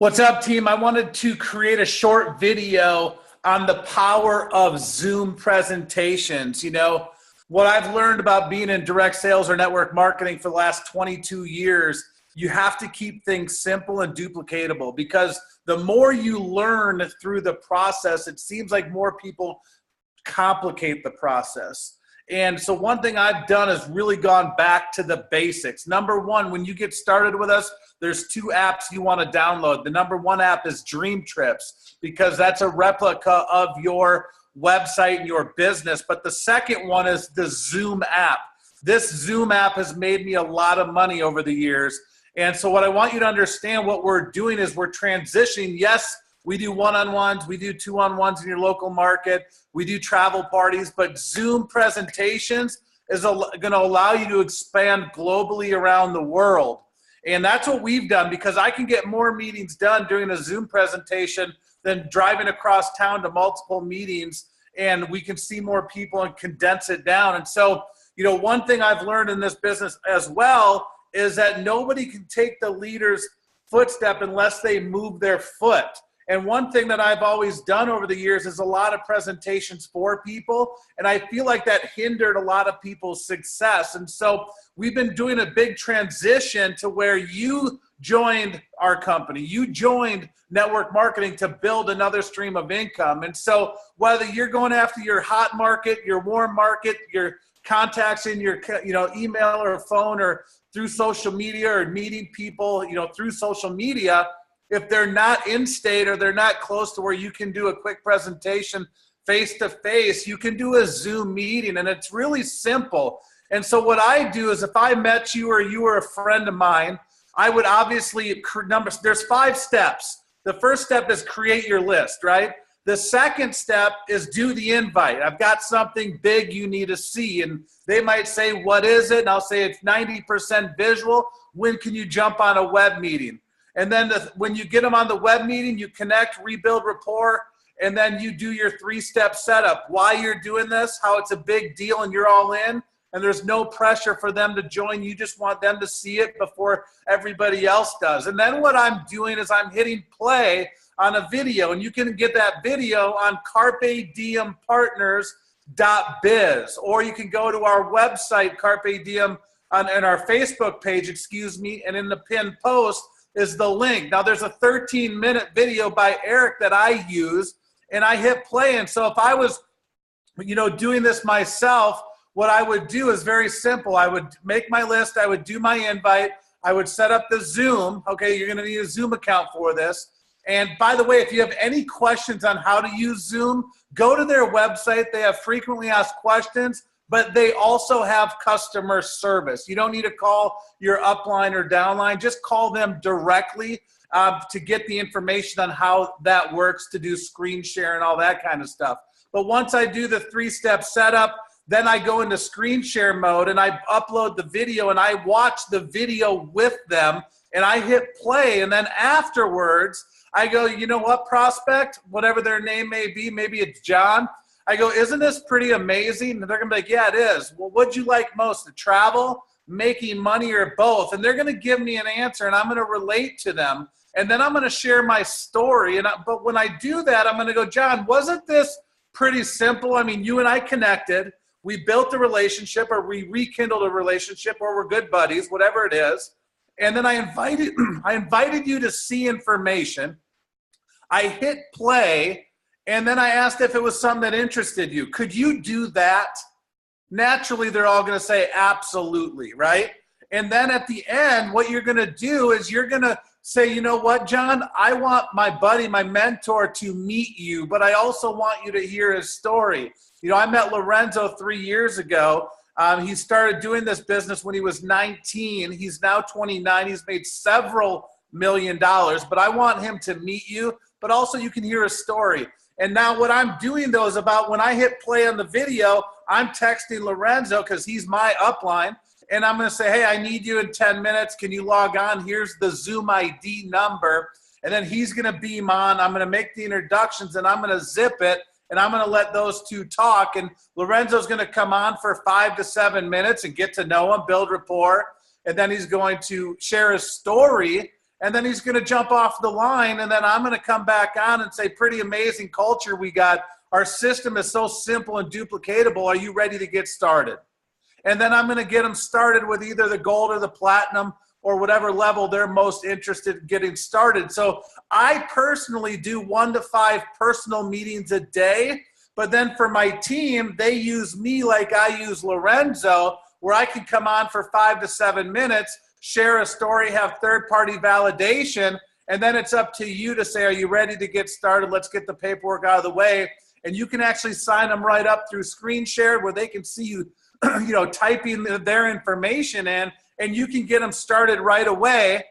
What's up, team? I wanted to create a short video on the power of Zoom presentations. What I've learned about being in direct sales or network marketing for the last 22 years, you have to keep things simple and duplicatable, because the more you learn through the process, it seems like more people complicate the process. And so one thing I've done is really gone back to the basics. Number one, when you get started with us, there's two apps you want to download. The number one app is Dream Trips, because that's a replica of your website and your business. But the second one is the Zoom app. This Zoom app has made me a lot of money over the years. And so what I want you to understand, what we're doing is we're transitioning. Yes, we do one-on-ones, we do two-on-ones in your local market, we do travel parties, but Zoom presentations is going to allow you to expand globally around the world. And that's what we've done, because I can get more meetings done doing a Zoom presentation than driving across town to multiple meetings, and we can see more people and condense it down. And so, one thing I've learned in this business as well is that nobody can take the leader's footstep unless they move their foot. And one thing that I've always done over the years is a lot of presentations for people, and I feel like that hindered a lot of people's success. And so we've been doing a big transition to where you joined our company. You joined network marketing to build another stream of income. And so whether you're going after your hot market, your warm market, your contacts in your email or phone, or through social media, or meeting people through social media, if they're not in state or they're not close to where you can do a quick presentation face-to-face, you can do a Zoom meeting, and it's really simple. And so what I do is, if I met you or you were a friend of mine, I would obviously, there's 5 steps. The first step is create your list, right? The second step is do the invite. I've got something big you need to see. And they might say, what is it? And I'll say it's 90% visual. When can you jump on a web meeting? And then when you get them on the web meeting, you connect, rebuild rapport, and then you do your 3-step setup. Why you're doing this, how it's a big deal and you're all in, and there's no pressure for them to join. You just want them to see it before everybody else does. And then what I'm doing is I'm hitting play on a video, and you can get that video on carpediempartners.biz, or you can go to our website, Carpe Diem, and our Facebook page, and in the pinned post is the link. Now there's a 13-minute video by Eric that I use, and I hit play. And so if I was, doing this myself, what I would do is very simple. I would make my list, I would do my invite, I would set up the Zoom. Okay, you're gonna need a Zoom account for this. And by the way, if you have any questions on how to use Zoom, go to their website. They have frequently asked questions, but they also have customer service. You don't need to call your upline or downline. Just call them directly to get the information on how that works, to do screen share and all that kind of stuff. But once I do the 3-step setup, then I go into screen share mode and I upload the video and I watch the video with them and I hit play. And then afterwards, I go, you know what, prospect, whatever their name may be, maybe it's John. I go, isn't this pretty amazing? And they're going to be like, yeah, it is. Well, what'd you like most, the travel, making money, or both? And they're going to give me an answer, and I'm going to relate to them. And then I'm going to share my story. But when I do that, I'm going to go, John, wasn't this pretty simple? I mean, you and I connected. We built a relationship, or we rekindled a relationship, or we're good buddies, whatever it is. And then I invited you to see information. I hit play. And then I asked if it was something that interested you. Could you do that? Naturally, they're all going to say absolutely, right? And then at the end, what you're going to do is you're going to say, you know what, John, I want my buddy, my mentor, to meet you, but I also want you to hear his story. I met Lorenzo 3 years ago. He started doing this business when he was 19. He's now 29. He's made several $1 million, but I want him to meet you, but also you can hear his story. And now what I'm doing, though, is about when I hit play on the video, I'm texting Lorenzo because he's my upline, and I'm going to say, hey, I need you in 10 minutes. Can you log on? Here's the Zoom ID number. And then he's going to beam on. I'm going to make the introductions, and I'm going to zip it, and I'm going to let those two talk. And Lorenzo's going to come on for 5 to 7 minutes and get to know him, build rapport. And then he's going to share his story. and then he's going to jump off the line, and then I'm going to come back on and say, pretty amazing culture we got. Our system is so simple and duplicatable. Are you ready to get started? And then I'm going to get them started with either the gold or the platinum or whatever level they're most interested in getting started. So I personally do 1 to 5 personal meetings a day, but then for my team, they use me like I use Lorenzo, where I can come on for 5 to 7 minutes, share a story, have third-party validation, and then it's up to you to say, are you ready to get started? Let's get the paperwork out of the way. And you can actually sign them right up through screen shared where they can see you, typing their information in, and you can get them started right away.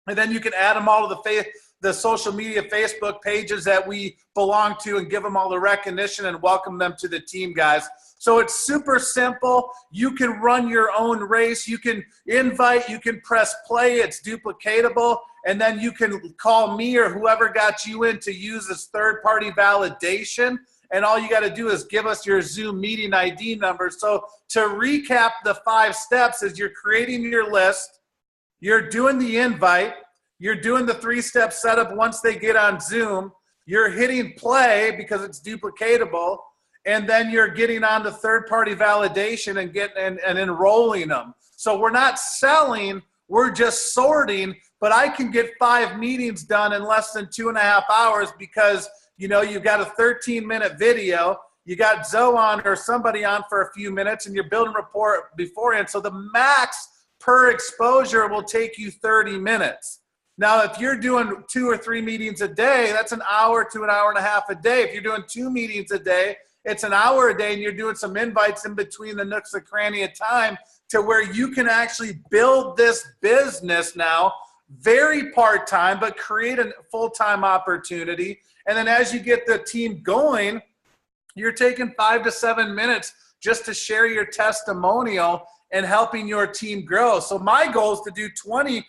And then you can add them all to the social media Facebook pages that we belong to and give them all the recognition and welcome them to the team, guys. So it's super simple. You can run your own race. You can invite, you can press play. It's duplicatable. And then you can call me or whoever got you in to use this third-party validation. And all you got to do is give us your Zoom meeting ID number. So to recap the 5 steps is you're creating your list, you're doing the invite, you're doing the 3-step setup once they get on Zoom, you're hitting play because it's duplicatable, and then you're getting on to third-party validation and enrolling them. So we're not selling, we're just sorting, but I can get 5 meetings done in less than 2.5 hours because you've got a 13-minute video, you got Zoe on or somebody on for a few minutes, and you're building rapport beforehand. So the max per exposure will take you 30 minutes. Now, if you're doing 2 or 3 meetings a day, that's an hour to an hour and a half a day. If you're doing 2 meetings a day, it's an hour a day, and you're doing some invites in between the nooks and cranny of time to where you can actually build this business now, very part-time, but create a full-time opportunity. And then as you get the team going, you're taking 5 to 7 minutes just to share your testimonial and helping your team grow. So my goal is to do 20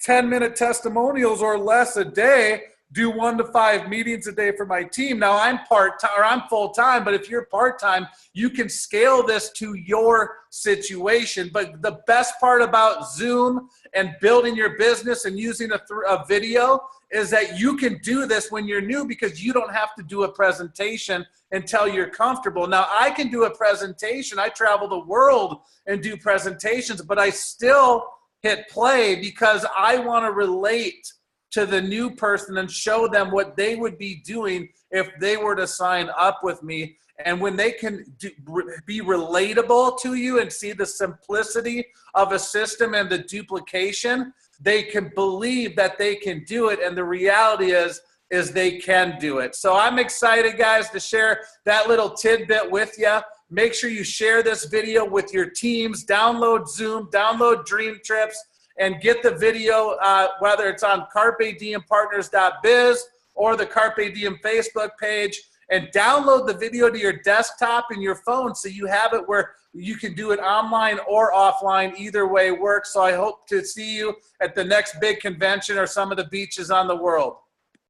10-minute testimonials or less a day, do 1 to 5 meetings a day for my team. Now I'm part-time or I'm full-time, but if you're part-time, you can scale this to your situation. But the best part about Zoom and building your business and using a video is that you can do this when you're new because you don't have to do a presentation until you're comfortable. Now I can do a presentation. I travel the world and do presentations, but I still hit play because I want to relate to the new person and show them what they would be doing if they were to sign up with me. And when they can be relatable to you and see the simplicity of a system and the duplication, they can believe that they can do it. And the reality is they can do it. So I'm excited, guys, to share that little tidbit with you. Make sure you share this video with your teams. Download Zoom, download Dream Trips, and get the video, whether it's on CarpeDiemPartners.biz or the Carpe Diem Facebook page, and download the video to your desktop and your phone so you have it where you can do it online or offline. Either way works. So I hope to see you at the next big convention or some of the beaches on the world.